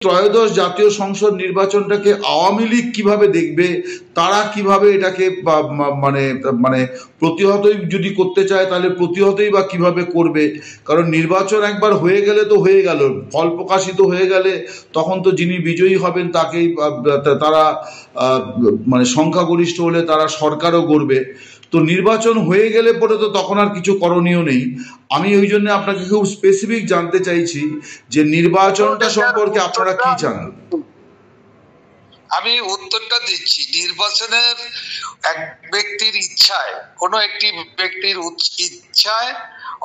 ত্রয়োদশ জাতীয় সংসদ নির্বাচনটাকে আওয়ামী লীগ কিভাবে দেখবে, তারা কিভাবে এটাকে মানে মানে প্রতিহতই যদি করতে চায় তাহলে প্রতিহতই বা কিভাবে করবে? কারণ নির্বাচন একবার হয়ে গেলে তো হয়ে গেল, ফল প্রকাশিত হয়ে গেলে তখন তো যিনি বিজয়ী হবেন তাকেই তারা মানে সংখ্যাগরিষ্ঠ হলে তারা সরকারও গড়বে। তো নির্বাচন হয়ে গেলে পরে তো তখন আর কিছু করণীয় নেই। আমি ওই জন্য আপনাকে খুব স্পেসিফিক জানতে চাইছি যে নির্বাচনটা সম্পর্কে আপনারা কি চান। আমি উত্তরটা দিচ্ছি। নির্বাচনের এক ব্যক্তির ইচ্ছায়, কোন একটি ব্যক্তির ইচ্ছায়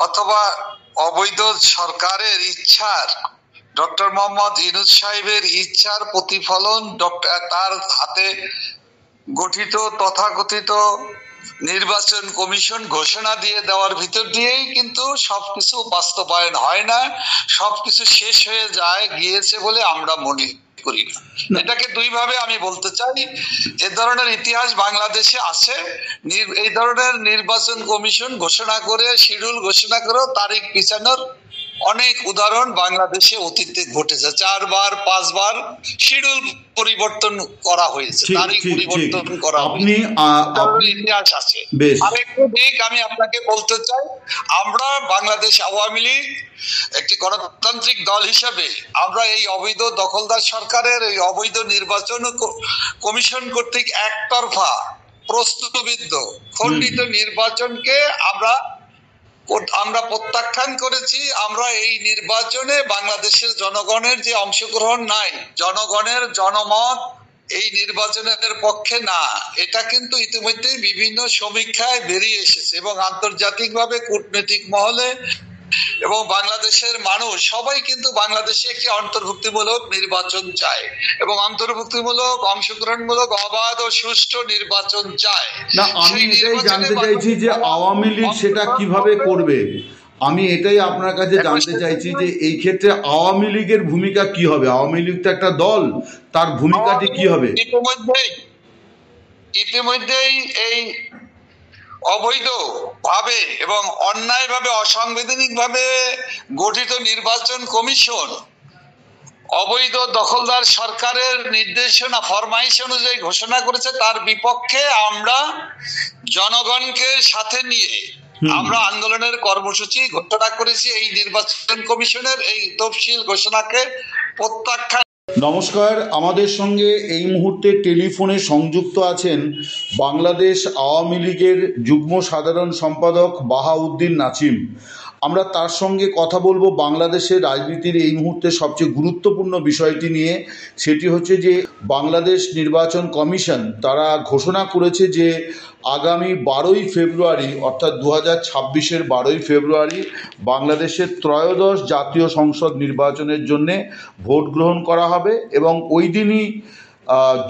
অথবা অবৈধ সরকারের ইচ্ছার, ডক্টর মোহাম্মদ ইউনূস সাহেবের ইচ্ছার প্রতিফলন তার হাতে গঠিত তথাকথিত নির্বাচন কমিশন ঘোষণা দিয়ে দেওয়ার ভিতর দিয়েই কিন্তু সবকিছু বাস্তবায়ন হয় না, সবকিছু শেষ হয়ে গিয়েছে বলে আমরা মনে করি না। এটাকে দুই ভাবে আমি বলতে চাই। এ ধরনের ইতিহাস বাংলাদেশে আছে। এই ধরনের নির্বাচন কমিশন ঘোষণা করে, শিডিউল ঘোষণা করে তারিখ পিছানোর অনেক উদাহরণ বাংলাদেশে অতীতে ঘটেছে। 4 বার 5 বার শিডিউল পরিবর্তন করা হয়েছে, তারিখ পরিবর্তন করা হয়েছে, ইতিহাস আছে। আরেকটা দিক আমি আপনাকে বলতে চাই, আমরা বাংলাদেশ আওয়ামী লীগ একটি গণতান্ত্রিক দল হিসেবে আমরা এই অবৈধ দখলদার সরকারের এই অবৈধ নির্বাচন কমিশন কর্তৃক একতরফা প্রস্তুতবিদ্ধ খণ্ডিত নির্বাচনকে আমরা প্রত্যাখ্যান করেছি। আমরা এই নির্বাচনে বাংলাদেশের জনগণের যে অংশগ্রহণ নাই, জনগণের জনমত এই নির্বাচনের পক্ষে না, এটা কিন্তু ইতিমধ্যেই বিভিন্ন সমীক্ষায় বেরিয়ে এসেছে এবং আন্তর্জাতিকভাবে কূটনৈতিক মহলে এবং বাংলাদেশের মানুষ সবাই কিন্তু বাংলাদেশে একটি অন্তর্ভুক্তিমূলক নির্বাচন চায় এবং অন্তর্ভুক্তিমূলক, অংশগ্রহণমূলক, অবাধ ও সুষ্ঠু নির্বাচন চায়। না, আমি এটাই জানতে চাইছি যে আওয়ামী লীগ সেটা কিভাবে করবে। আমি এটাই আপনার কাছে জানতে চাইছি যে এই ক্ষেত্রে আওয়ামী লীগের ভূমিকা কি হবে। আওয়ামী লীগ তো একটা দল, তার ভূমিকাটি কি হবে? ইতিমধ্যেই এই অবৈধ ভাবে এবং অন্যায় ভাবে, অসাংবিধানিক ভাবে গঠিত নির্বাচন কমিশন অবৈধ দখলদার সরকারের নির্দেশনা, ফরমাইশ অনুযায়ী ঘোষণা করেছে। তার বিপক্ষে আমরা জনগণকে সাথে নিয়ে আমরা আন্দোলনের কর্মসূচি ঘোষণা করেছি। এই নির্বাচন কমিশনের এই তফসিল ঘোষণাকে প্রত্যাখ্যান। নমস্কার, আমাদের সঙ্গে এই মুহূর্তে টেলিফোনে সংযুক্ত আছেন বাংলাদেশ আওয়ামী লীগের যুগ্ম সাধারণ সম্পাদক বাহাউদ্দিন নাচিম। আমরা তার সঙ্গে কথা বলবো বাংলাদেশের রাজনীতির এই মুহূর্তে সবচেয়ে গুরুত্বপূর্ণ বিষয়টি নিয়ে। সেটি হচ্ছে যে বাংলাদেশ নির্বাচন কমিশন তারা ঘোষণা করেছে যে আগামী 12ই ফেব্রুয়ারি অর্থাৎ 2026-এর 12ই ফেব্রুয়ারি বাংলাদেশের ত্রয়োদশ জাতীয় সংসদ নির্বাচনের জন্যে ভোট গ্রহণ করা হবে এবং ওই দিনই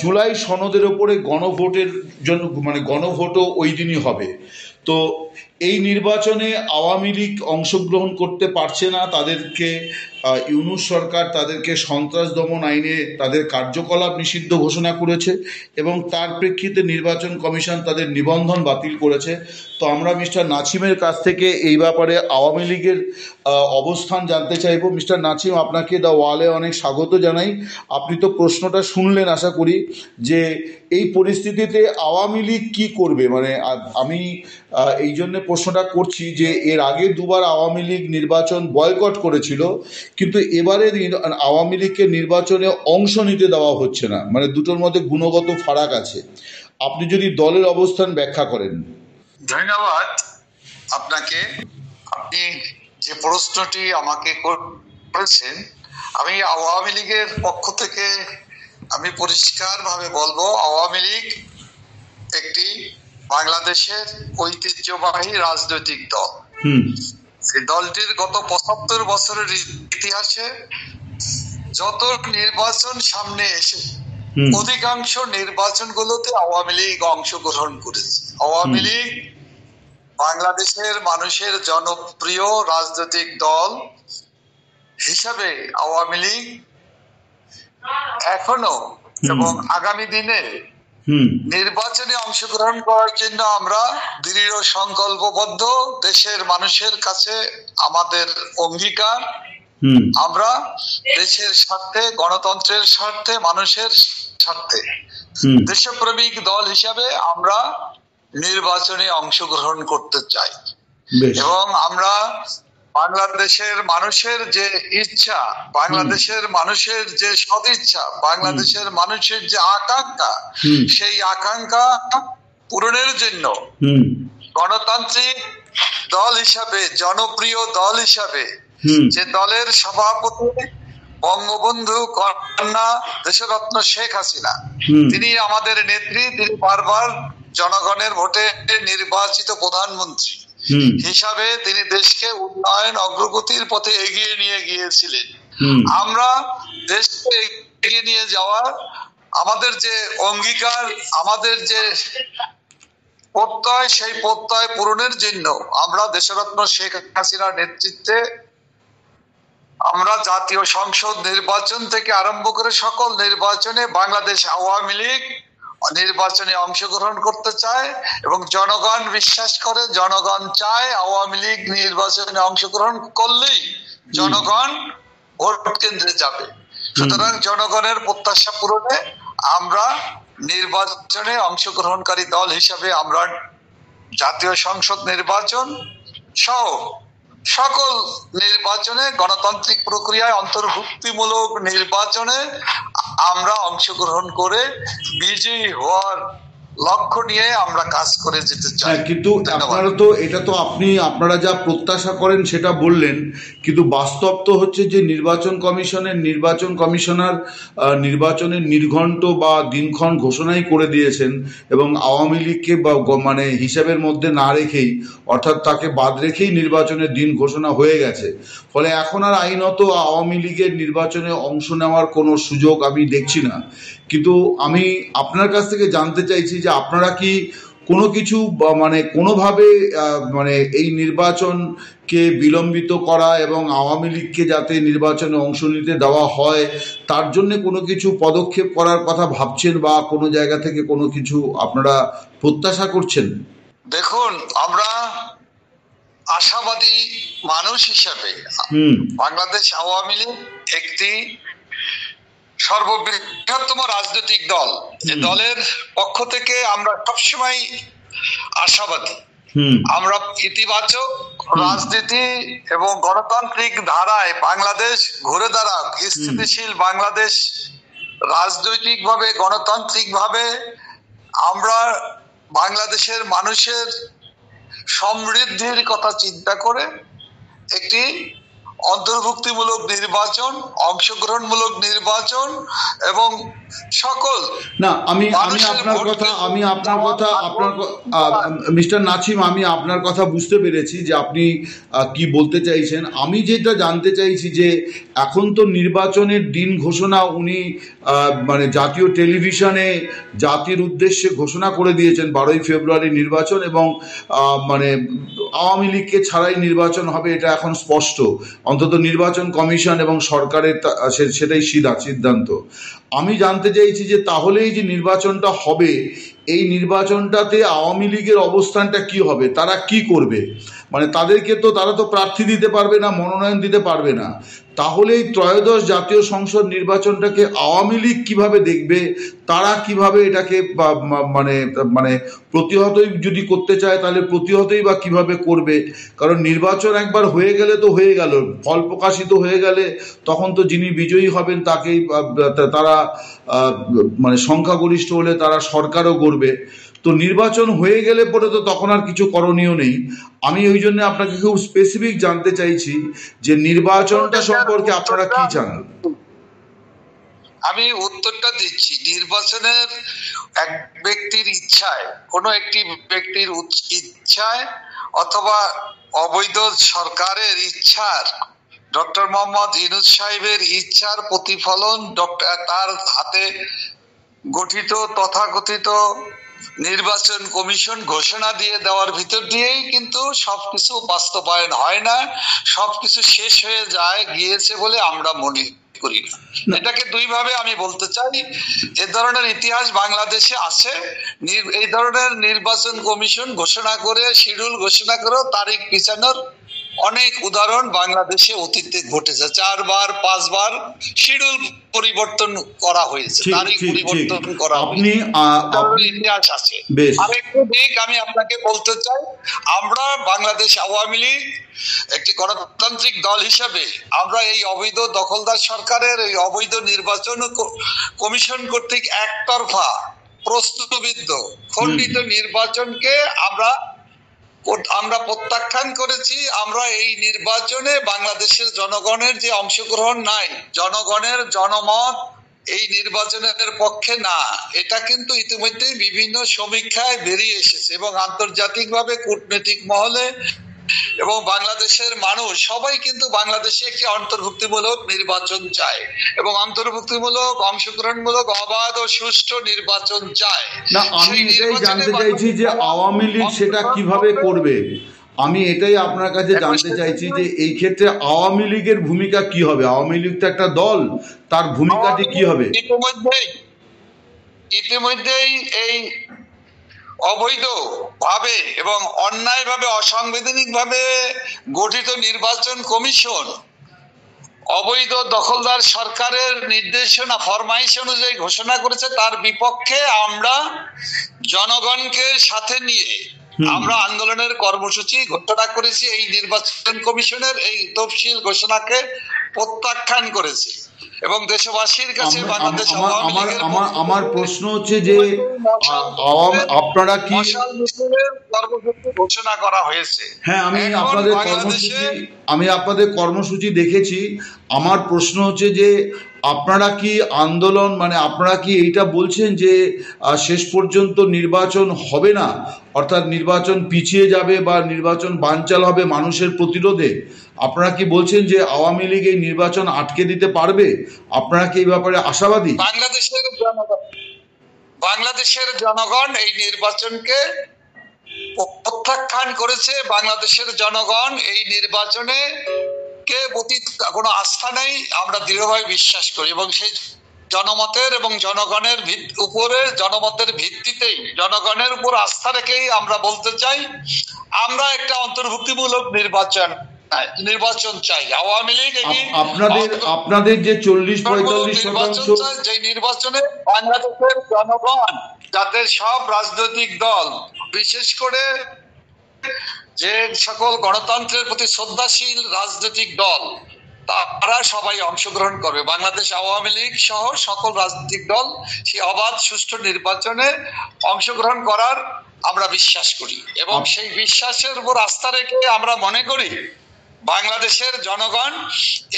জুলাই সনদের ওপরে গণভোটের জন্য মানে গণভোটও ওই দিনই হবে। তো এই নির্বাচনে আওয়ামী লীগ অংশগ্রহণ করতে পারছে না, তাদেরকে ইউনূস সরকার তাদেরকে সন্ত্রাস দমন আইনে তাদের কার্যকলাপ নিষিদ্ধ ঘোষণা করেছে এবং তার প্রেক্ষিতে নির্বাচন কমিশন তাদের নিবন্ধন বাতিল করেছে। তো আমরা মিস্টার নাচিমের কাছ থেকে এই ব্যাপারে আওয়ামী লীগের অবস্থান জানতে চাইব। মিস্টার নাচিম, আপনাকে দ্য ওয়ালে অনেক স্বাগত জানাই। আপনি তো প্রশ্নটা শুনলেন আশা করি, যে এই পরিস্থিতিতে আওয়ামী লীগ কী করবে। মানে আমি এই জন্যে প্রশ্নটা করছি যে এর আগে দুবার আওয়ামী লীগ নির্বাচন বয়কট করেছিল, কিন্তু এবারে আওয়ামী লীগকে নির্বাচনে অংশ নিতে দেওয়া হচ্ছে না। মানে দুটোর মধ্যে গুণগত ফারাক আছে। আপনি যদি দলের অবস্থান ব্যাখ্যা করেন। ধন্যবাদ আপনাকে। আপনি যে প্রশ্নটি আমাকে করেছেন, আমি আওয়ামী লীগের পক্ষ থেকে আমি পরিষ্কারভাবে বলবো, আওয়ামী লীগ একটি বাংলাদেশের ঐতিহ্যবাহী রাজনৈতিক দল। এই দলটির গত 75 বছরের ইতিহাসে যত নির্বাচন সামনে এসে অধিকাংশ নির্বাচনগুলোতে আওয়ামী লীগ অংশগ্রহণ করেছে। আওয়ামী লীগ বাংলাদেশের মানুষের জনপ্রিয় রাজনৈতিক দল হিসাবে আওয়ামী লীগ এখনো এবং আগামী দিনে নির্বাচনে অংশগ্রহণ করার জন্য আমরা দৃঢ় সংকল্পবদ্ধ। দেশের মানুষের কাছে আমাদের অঙ্গীকার হুম আমরা দেশের স্বার্থে, গণতন্ত্রের স্বার্থে, মানুষের স্বার্থে হুম দেশপ্রেমিক দল হিসাবে আমরা নির্বাচনে অংশগ্রহণ করতে চাই। বেশ এবং আমরা বাংলাদেশের মানুষের যে ইচ্ছা, বাংলাদেশের মানুষের যে সদিচ্ছা, বাংলাদেশের মানুষের যে আকাঙ্ক্ষা, হুম সেই আকাঙ্ক্ষা পূরণের জন্য হুম গণতান্ত্রিক দল হিসাবে, জনপ্রিয় দল হিসাবে, হুম যে দলের সভাপতি বঙ্গবন্ধু কন্যা দেশরত্ন শেখ হাসিনা, হুম তিনি আমাদের নেত্রী, তিনি বারবার জনগণের ভোটে নির্বাচিত প্রধানমন্ত্রী হুম হিসাবে তিনি দেশকে উন্নয়ন অগ্রগতির পথে এগিয়ে নিয়ে গিয়েছিলেন। হুম আমরা দেশকে এগিয়ে নিয়ে যাওয়ার আমাদের যে অঙ্গীকার, আমাদের যে প্রত্যয়, সেই প্রত্যয় পূরণের জন্য আমরা দেশরত্ন শেখ হাসিনার নেতৃত্বে আমরা জাতীয় সংসদ নির্বাচন থেকে আরম্ভ করে সকল নির্বাচনে বাংলাদেশ আওয়ামী লীগ নির্বাচনে অংশগ্রহণ করতে চায় এবং জনগণ বিশ্বাস করে, জনগণ চায় আওয়ামী লীগ নির্বাচনে অংশগ্রহণ করলেই জনগণ ভোট কেন্দ্রে যাবে। সুতরাং জনগণের প্রত্যাশা পূরণে আমরা নির্বাচনে অংশগ্রহণকারী দল হিসাবে আমরা জাতীয় সংসদ নির্বাচন সহ সকল নির্বাচনে, গণতান্ত্রিক প্রক্রিয়ায় অন্তর্ভুক্তিমূলক নির্বাচনে আমরা অংশগ্রহণ করে বিজয়ী হওয়ার লক্ষ্য নিয়ে আমরা কাজ করে যেতে চাই। হ্যাঁ, কিন্তু আপনারা তো এটা তো আপনারা যা প্রত্যাশা করেন সেটা বললেন, কিন্তু বাস্তব তো হচ্ছে যে নির্বাচন কমিশনার নির্বাচনের নির্ঘণ্ট বা দিনক্ষণ ঘোষণাই করে দিয়েছেন এবং আওয়ামী লীগকে মানে হিসাবের মধ্যে না রেখেই, অর্থাৎ তাকে বাদ রেখেই নির্বাচনের দিন ঘোষণা হয়ে গেছে। ফলে এখন আর আইনত আওয়ামী লীগের নির্বাচনে অংশ নেওয়ার কোনো সুযোগ আমি দেখছি না। কিন্তু আমি আপনার কাছ থেকে জানতে চাইছি যে আপনারা কি কোনো কিছু মানে কোনোভাবে মানে এই নির্বাচনকে বিলম্বিত করা এবং আওয়ামী লীগকে যাতে নির্বাচনে অংশ নিতে দেওয়া হয় তার জন্য কোনো কিছু পদক্ষেপ করার কথা ভাবছেন বা কোনো জায়গা থেকে কোনো কিছু আপনারা প্রত্যাশা করছেন? দেখুন, আমরা আশাবাদী মানুষ হিসাবে বাংলাদেশ আওয়ামী লীগ একটি সর্ববৃহত্তম রাজনৈতিক দল। এই দলের পক্ষ থেকে আমরা সবসময় আশাবাদী, আমরা ইতিবাচক রাজনীতি এবং গণতান্ত্রিক ধারায় বাংলাদেশ ঘুরে দাঁড়াক, স্থিতিশীল বাংলাদেশ রাজনৈতিকভাবে, গণতান্ত্রিকভাবে আমরা বাংলাদেশের মানুষের সমৃদ্ধির কথা চিন্তা করে একটি অন্তর্ভুক্তিমূলক নির্বাচন, অংশগ্রহণমূলক নির্বাচন এবং সকল মিস্টার নাছিম, আমি আপনার কথা বুঝতে পেরেছি যে আপনি কি বলতে চাইছেন। আমি যেটা জানতে চাইছি যে এখন তো নির্বাচনের দিন ঘোষণা উনি মানে জাতীয় টেলিভিশনে জাতির উদ্দেশ্যে ঘোষণা করে দিয়েছেন 12ই ফেব্রুয়ারি নির্বাচন, এবং মানে আওয়ামী লীগকে ছাড়াই নির্বাচন হবে, এটা এখন স্পষ্ট। অন্তত নির্বাচন কমিশন এবং সরকারের সেটাই সিদ্ধান্ত। আমি জানতে চাইছি যে তাহলে এই যে নির্বাচনটা হবে, এই নির্বাচনটাতে আওয়ামী লীগের অবস্থানটা কি হবে, তারা কি করবে? মানে তারা তো প্রার্থী দিতে পারবে না, মনোনয়ন দিতে পারবে না। তাহলে এই ত্রয়োদশ জাতীয় সংসদ নির্বাচনটাকে আওয়ামী লীগ কিভাবে দেখবে, তারা কিভাবে এটাকে মানে মানে প্রতিহতই যদি করতে চায় তাহলে প্রতিহতই বা কিভাবে করবে? কারণ নির্বাচন একবার হয়ে গেলে তো হয়ে গেল, ফল প্রকাশিত হয়ে গেলে তখন তো যিনি বিজয়ী হবেন তাকেই তারা মানে সংখ্যাগরিষ্ঠ হলে তারা সরকারও গড়বে। তো নির্বাচন হয়ে গেলে পরে তো তখন আর কিছু করণীয় নেই। আমি ওই জন্য আপনাকে খুব স্পেসিফিক জানতে চাইছি যে নির্বাচনটা সম্পর্কে আপনারা কি চান। আমি উত্তরটা দিচ্ছি। নির্বাচনের এক ব্যক্তির ইচ্ছায়, কোনো একটি ব্যক্তির ইচ্ছায় অথবা অবৈধ সরকারের ইচ্ছার, ডক্টর মোহাম্মদ ইউনূস সাহেবের ইচ্ছার প্রতিফলন তার হাতে গঠিত তথাকথিত নির্বাচন কমিশন ঘোষণা দিয়ে দেওয়ার ভিতর দিয়েই কিন্তু সবকিছু বাস্তবায়ন হয় না, সবকিছু শেষ হয়ে গিয়েছে বলে আমরা মনে করি না। এটাকে দুইভাবে আমি বলতে চাই। এ ধরনের ইতিহাস বাংলাদেশে আছে। এই ধরনের নির্বাচন কমিশন ঘোষণা করে, শিডিউল ঘোষণা করে তারিখ পিছানোর অনেক উদাহরণ বাংলাদেশে অতীতে ঘটেছে। 4 বার 5 বার শিডিউল পরিবর্তন করা হয়েছে, তারিখ পরিবর্তন করা হয়েছে, ইতিহাস আছে। আরেকটু দিক আমি আপনাকে বলতে চাই, আমরা বাংলাদেশ আওয়ামী লীগ একটি গণতান্ত্রিক দল হিসেবে আমরা এই অবৈধ দখলদার সরকারের এই অবৈধ নির্বাচন কমিশন কর্তৃক একতরফা প্রস্তুতবিদ্ধ খণ্ডিত নির্বাচনকে আমরা প্রত্যাখ্যান করেছি। আমরা এই নির্বাচনে বাংলাদেশের জনগণের যে অংশগ্রহণ নাই, জনগণের জনমত এই নির্বাচনের পক্ষে না, এটা কিন্তু ইতিমধ্যে বিভিন্ন সমীক্ষায় বেরিয়ে এসেছে এবং আন্তর্জাতিকভাবে কূটনৈতিক মহলে এবং বাংলাদেশের মানুষ সবাই কিন্তু বাংলাদেশে একটি অন্তর্ভুক্তিমূলক নির্বাচন চায় এবং অন্তর্ভুক্তিমূলক অংশগ্রহণমূলক অবাধ ও সুষ্ঠু নির্বাচন চায়। না, আমি এটাই জানতে চাইছি যে আওয়ামী লীগ সেটা কিভাবে করবে। আমি এটাই আপনার কাছে জানতে চাইছি যে এই ক্ষেত্রে আওয়ামী লীগের ভূমিকা কি হবে। আওয়ামী লীগ তো একটা দল, তার ভূমিকাটি কি হবে? ইতিমধ্যেই এই অবৈধ ভাবে এবং অন্যায় ভাবে অসাংবিধানিক ভাবে গঠিত নির্বাচন কমিশন অবৈধ দখলদার সরকারের নির্দেশনা ফরমাইশ অনুযায়ী ঘোষণা করেছে। তার বিপক্ষে আমরা জনগণকে সাথে নিয়ে আমরা আন্দোলনের কর্মসূচি ঘোষণা করেছি। এই নির্বাচন কমিশনের এই তফসিল ঘোষণাকে প্রত্যাখ্যান করেছি এবং দেশবাসীর কাছে বাংলাদেশ আমার প্রশ্ন হচ্ছে যে আপনারা কি কর্মসূচি ঘোষণা করা হয়েছে? হ্যাঁ, আমি আপনাদের কর্মসূচি দেখেছি। আমার প্রশ্ন হচ্ছে যে আপনারা কি আন্দোলন মানে আপনারা কি এইটা বলছেন যে শেষ পর্যন্ত নির্বাচন হবে না, অর্থাৎ নির্বাচন পিছিয়ে যাবে বা নির্বাচন বানচাল হবে মানুষের প্রতিরোধে? আপনারা কি বলছেন যে আওয়ামী লীগ এই নির্বাচন আটকে দিতে পারবে? আপনারা কি এই ব্যাপারে আশাবাদী? বাংলাদেশের জনগণ এই নির্বাচনকে প্রত্যাখ্যান করেছে। বাংলাদেশের জনগণ এই নির্বাচনে কে প্রতি কোনো আস্থা নেই, আমরা দৃঢ়ভাবে বিশ্বাস করি এবং সেই জনমতের এবং জনগণের উপরে জনমতের ভিত্তিতেই জনগণের উপর আস্থা রেখেই আমরা বলতে চাই আমরা একটা অন্তর্ভুক্তিমূলক নির্বাচন চাই। আওয়ামী লীগ আপনাদের যে 40-45% যে নির্বাচনে বাংলাদেশের জনগণ, যাদের সব রাজনৈতিক দল বিশেষ করে যে সকল গণতন্ত্রের প্রতি শ্রদ্ধাশীল রাজনৈতিক দল তারা সবাই অংশগ্রহণ করবে। বাংলাদেশ আওয়ামী লীগ সহ সকল রাজনৈতিক দল সেই অবাধ সুষ্ঠু নির্বাচনে অংশগ্রহণ করার আমরা বিশ্বাস করি এবং সেই বিশ্বাসের উপর আস্থা রেখে আমরা মনে করি বাংলাদেশের জনগণ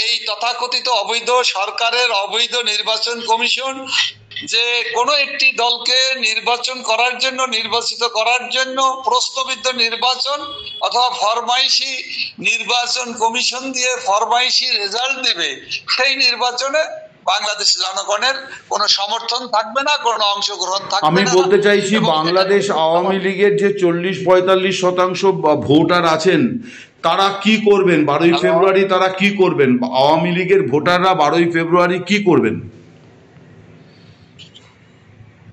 এই তথাকথিত অবৈধ সরকারের অবৈধ নির্বাচন কমিশন যে কোনো একটি দলকে নির্বাচন করার জন্য নির্বাচিত করার জন্য প্রশ্নবিদ্ধ নির্বাচন অথবা ফরমাইশি নির্বাচন কমিশন দিয়ে ফরমাইশি রেজাল্ট দেবে, সেই নির্বাচনে বাংলাদেশের জনগণের কোনো সমর্থন থাকবে না, কোনো অংশগ্রহণ থাকবে না। আমি বলতে চাইছি বাংলাদেশ আওয়ামী লীগের যে 40-45% ভোটার আছেন তারা কি করবেন 12ই ফেব্রুয়ারি? তারা কি করবেন? আওয়ামী লীগের ভোটাররা 12ই ফেব্রুয়ারি কি করবেন?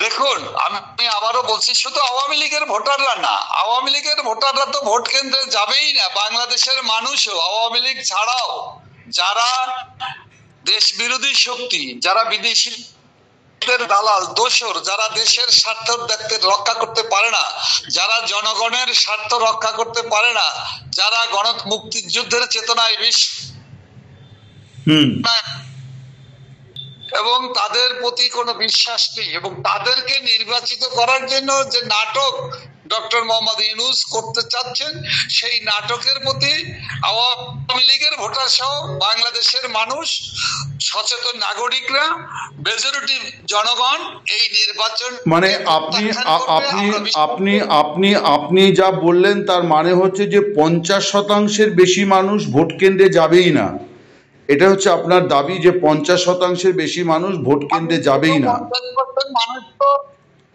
দেখুন, আমি আবারও বলছি, শুধু আওয়ামী লীগের ভোটাররা না, আওয়ামী লীগের ভোটাররা তো ভোট কেন্দ্রে যাবেই না। বাংলাদেশের মানুষও আওয়ামী লীগ ছাড়াও যারা দেশ বিরোধী শক্তি, যারা বিদেশি দালাল দোসর, যারা দেশের স্বার্থ রক্ষা করতে পারে না, যারা জনগণের স্বার্থ রক্ষা করতে পারে না, যারা মুক্তিযুদ্ধের চেতনায় এবং তাদের প্রতি কোনো বিশ্বাস নেই এবং তাদেরকে নির্বাচিত করার জন্য যে নাটক ডক্টর মোহাম্মদ ইউনূস করতে চাচ্ছেন, সেই নাটকের প্রতি আওয়ামী লীগের ভোটার সহ বাংলাদেশের মানুষ, সচেতন নাগরিকরা, মেজরিটি জনগণ এই নির্বাচন মানে আপনি যা বললেন তার মানে হচ্ছে যে 50%-এর বেশি মানুষ ভোট কেন্দ্রে যাবেই না। এটা হচ্ছে আপনার দাবি যে 50%-এর বেশি মানুষ ভোট কেন্দ্রে যাবেই না।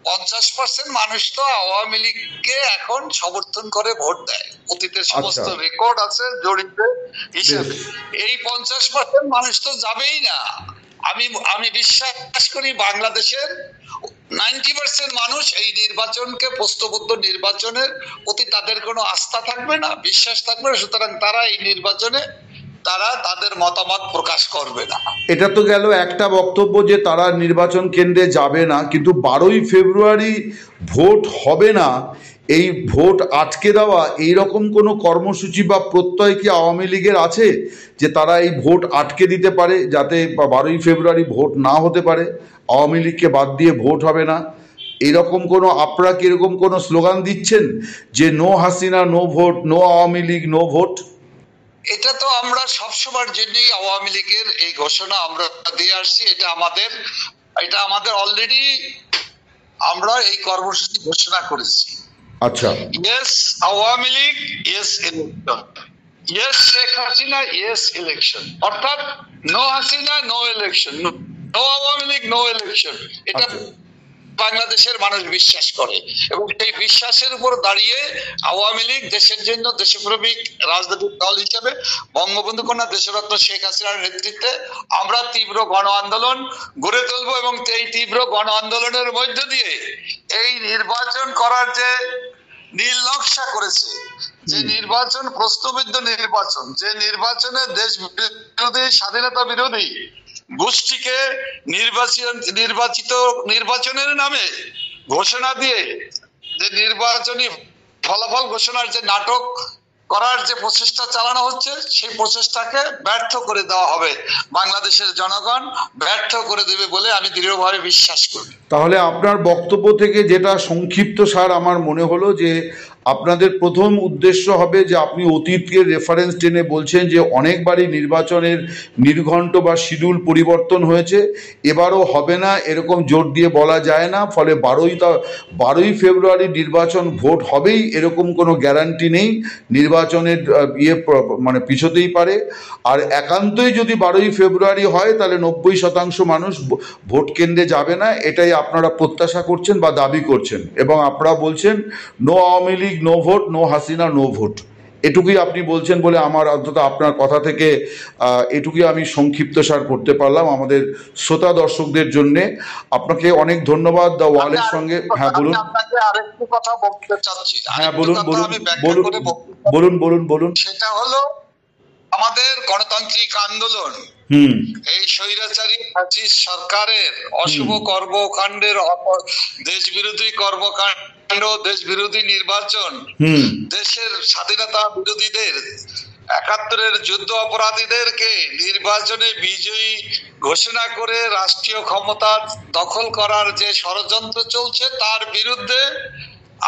50% মানুষ তো আওয়ামী লীগকে এখন সমর্থন করে ভোট দেয়, অতীতের সমস্ত রেকর্ড আছে জড়িত হিসেবে। এই 50% মানুষ তো যাবেই না। আমি বিশ্বাস করি বাংলাদেশের 90% মানুষ এই নির্বাচনকে, প্রশ্নবদ্ধ নির্বাচনের প্রতি তাদের কোনো আস্থা থাকবে না, বিশ্বাস থাকবে না। সুতরাং তারা এই নির্বাচনে তাদের মতামত প্রকাশ করবে না। এটা তো গেল একটা বক্তব্য যে তারা নির্বাচন কেন্দ্রে যাবে না, কিন্তু 12ই ফেব্রুয়ারি ভোট হবে না, এই ভোট আটকে দেওয়া এইরকম কোনো কর্মসূচি বা প্রত্যয় কি আওয়ামী লীগের আছে যে তারা এই ভোট আটকে দিতে পারে, যাতে 12ই ফেব্রুয়ারি ভোট না হতে পারে, আওয়ামী লীগকে বাদ দিয়ে ভোট হবে না? এরকম কোনো, আপনারা কি এরকম কোনো স্লোগান দিচ্ছেন যে no Hasina no vote, no Awami League no vote? এটা তো আমরা সবসময়ের জন্যই আওয়ামী লীগের এই ঘোষণা আমরা দিয়ে আসছি। এটা আমাদের অলরেডি আমরা এই কর্মসূচি ঘোষণা করেছি। আচ্ছা, yes Awami League, yes election, yes Sheikh Hasina, yes election, অর্থাৎ no Hasina no election, no Awami League no election. এটা বাংলাদেশের মানুষ বিশ্বাস করে এবং সেই বিশ্বাসের উপর দাঁড়িয়ে আওয়ামী লীগ দেশের জন্য দেশপ্রেমিক রাজনৈতিক দল হিসেবে বঙ্গবন্ধু কন্যা দেশরত্ন শেখ হাসিনার নেতৃত্বে আমরা তীব্র গণ আন্দোলন গড়ে তুলবো এবং এই তীব্র গণ আন্দোলনের মধ্য দিয়ে এই নির্বাচন করার যে নীল নকশা করেছে, যে নির্বাচন প্রশ্নবিদ্ধ নির্বাচন, যে নির্বাচনে দেশ বিরোধী স্বাধীনতা বিরোধী গোষ্ঠীকে নির্বাচনের নামে ঘোষণা দিয়ে যে নির্বাচনী ফলাফল ঘোষণার যে নাটক করার যে প্রচেষ্টা চালানো হচ্ছে, সেই প্রচেষ্টাকে ব্যর্থ করে দেওয়া হবে। বাংলাদেশের জনগণ ব্যর্থ করে দেবে বলে আমি দৃঢ়ভাবে বিশ্বাস করি। তাহলে আপনার বক্তব্য থেকে যেটা সংক্ষিপ্ত সার আমার মনে হলো যে আপনাদের প্রথম উদ্দেশ্য হবে যে আপনি অতীতের রেফারেন্স টেনে বলছেন যে অনেকবারই নির্বাচনের নির্ঘণ্ট বা শিডিউল পরিবর্তন হয়েছে, এবারও হবে না এরকম জোর দিয়ে বলা যায় না, ফলে 12ই ফেব্রুয়ারি নির্বাচন ভোট হবেই এরকম কোনো গ্যারান্টি নেই, নির্বাচনের মানে পিছোতেই পারে। আর একান্তই যদি 12ই ফেব্রুয়ারি হয় তাহলে 90% মানুষ ভোট কেন্দ্রে যাবে না, এটাই আপনারা প্রত্যাশা করছেন বা দাবি করছেন, এবং আপনারা বলছেন no Awami League no vote, no Hasina no vote. এটুকুই আপনি বলছেন বলে আমার অন্তত আপনার কথা থেকে এটুকুই আমি সংক্ষিপ্তসার করতে পারলাম আমাদের শ্রোতা দর্শকদের জন্যে। আপনাকে অনেক ধন্যবাদ। দ্য ওয়ালের সঙ্গে, হ্যাঁ বলুন। আপনাকে আরেকটু কথা বলতে চাচ্ছি। হ্যাঁ বলুন বলুন বলুন বলুন। সেটা হলো আমাদের গণতান্ত্রিক আন্দোলন এই স্বৈরাচারী ফ্যাসিস্ট সরকারের অশুভ কর্মকাণ্ডের, দেশ বিরোধী কর্মকাণ্ড, দেশ বিরোধী নির্বাচন, দেশের স্বাধীনতা বিরোধীদের, ৭১-এর যুদ্ধ অপরাধীদেরকে নির্বাচনে বিজয়ী ঘোষণা করে রাষ্ট্রীয় ক্ষমতা দখল করার যে ষড়যন্ত্র চলছে তার বিরুদ্ধে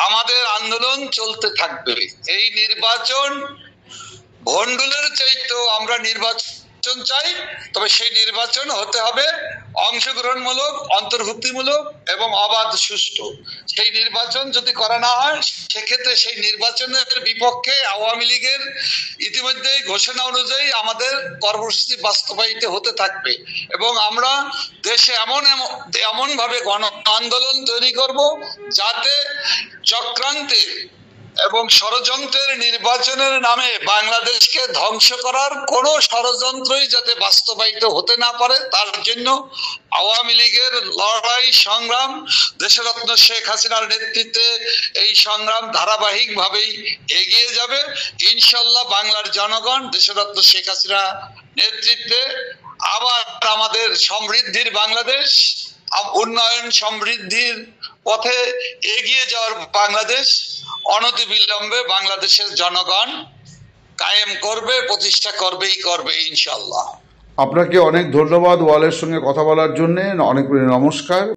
আমাদের আন্দোলন চলতে থাকবে। এই নির্বাচন ভণ্ডুলের চাইতেও আমরা নির্বাচন চাই, তবে সেই নির্বাচন হতে হবে অংশগ্রহণমূলক, অন্তর্ভুক্তিমূলক এবং অবাধ সুষ্ঠু। সেই নির্বাচন যদি করা না হয় সেক্ষেত্রে সেই নির্বাচনের বিপক্ষে আওয়ামী লীগের ইতিমধ্যেই ঘোষণা অনুযায়ী আমাদের কর্মসূচি বাস্তবায়িত হতে থাকবে এবং আমরা দেশে এমন ভাবে গণ আন্দোলন তৈরি করব যাতে চক্রান্তে এবং ষড়যন্ত্রের নির্বাচনের নামে বাংলাদেশকে ধ্বংস করার কোনো ষড়যন্ত্রই যাতে বাস্তবায়িত হতে না পারে, তার জন্য আওয়ামী লীগের লড়াই সংগ্রাম, দেশরত্ন শেখ হাসিনার নেতৃত্বে এই সংগ্রাম ধারাবাহিকভাবেই এগিয়ে যাবে। ইনশাল্লাহ বাংলার জনগণ দেশরত্ন শেখ হাসিনা নেতৃত্বে আবার আমাদের সমৃদ্ধির বাংলাদেশ, উন্নয়ন সমৃদ্ধির পথে এগিয়ে যাওয়ার বাংলাদেশ অনতিবিলম্বে বাংলাদেশের জনগণ কায়েম করবে, প্রতিষ্ঠা করবে ইনশাল্লাহ। আপনাকে অনেক ধন্যবাদ ওয়ালের সঙ্গে কথা বলার জন্য। অনেক নমস্কার।